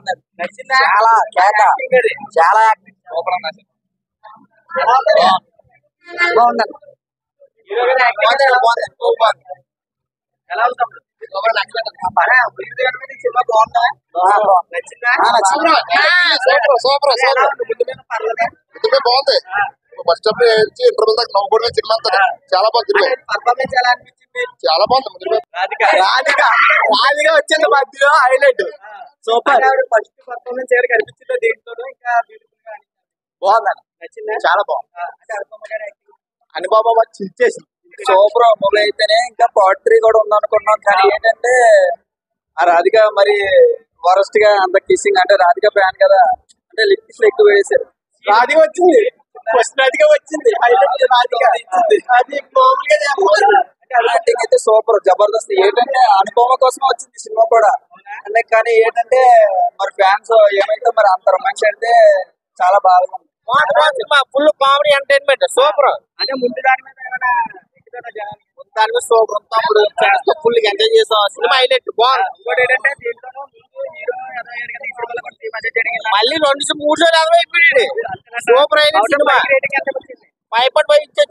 బాగుంది. చాలా కేక, చాలా యాక్టింగ్ సూపర్ అన్న. బాగుందండి. ఎలా ఉంటాం సినిమా బాగుందా? బాగుంది. ఫస్ట్ ఇంటర్వెల్ దాకా నవ్వుకోవడమే సినిమా అంతా. చాలా బాగుంది. పర్ఫార్మెన్స్ ఎలా అనిపించింది? చాలా బాగుంది. రాధిక వచ్చింది మధ్యలో హైలైట్. సూపర్. ఫస్ట్ పర్ఫార్మెన్స్ ఎవరు కనిపించిందో దీంట్లో ఇంకా బాగుందన్న. నచ్చిందా? చాలా బాగుంది. అనుభవం వచ్చి ఇచ్చేసింది. సూపర్ మూవీ అయితేనే. ఇంకా పార్ట్ 3 కూడా ఉందనుకున్నాం, కానీ ఏంటంటే ఆ రాధిక మరి వరస్ట్ గా అంత కిస్సింగ్, అంటే రాధిక ఫ్యాన్ కదా, అంటే లిప్స్ ఎక్కువ వేసారు. రాధిక వచ్చింది, ఫస్ట్ రాధిక వచ్చింది, హైలైట్ రాధిక ఇచ్చింది. అది మామూలుగా యాక్టింగ్ అయితే సూపర్ జబర్దస్త్. ఏంటంటే అనుభవం కోసం వచ్చింది సినిమా కూడా, అంటే కానీ ఏంటంటే మరి ఫ్యాన్స్ ఏమైతే మరి అంత రొమాన్స్ అంటే చాలా బాగుంది. Cinema full comedy entertainment super. అంటే ముందు దాని మీద ఏమైనా దాని మీద సూపర్ తమ్ముడు ఫుల్ ఎంజాయ్ చేసాం. సినిమా హైలైట్ బాగుంది. ఇంకోటి ఏంటంటే దీంట్లో మళ్ళీ 2-3 రోజులు అయిపోయాడు. సూపర్ అయిన సినిమా 5.5 ఇచ్చే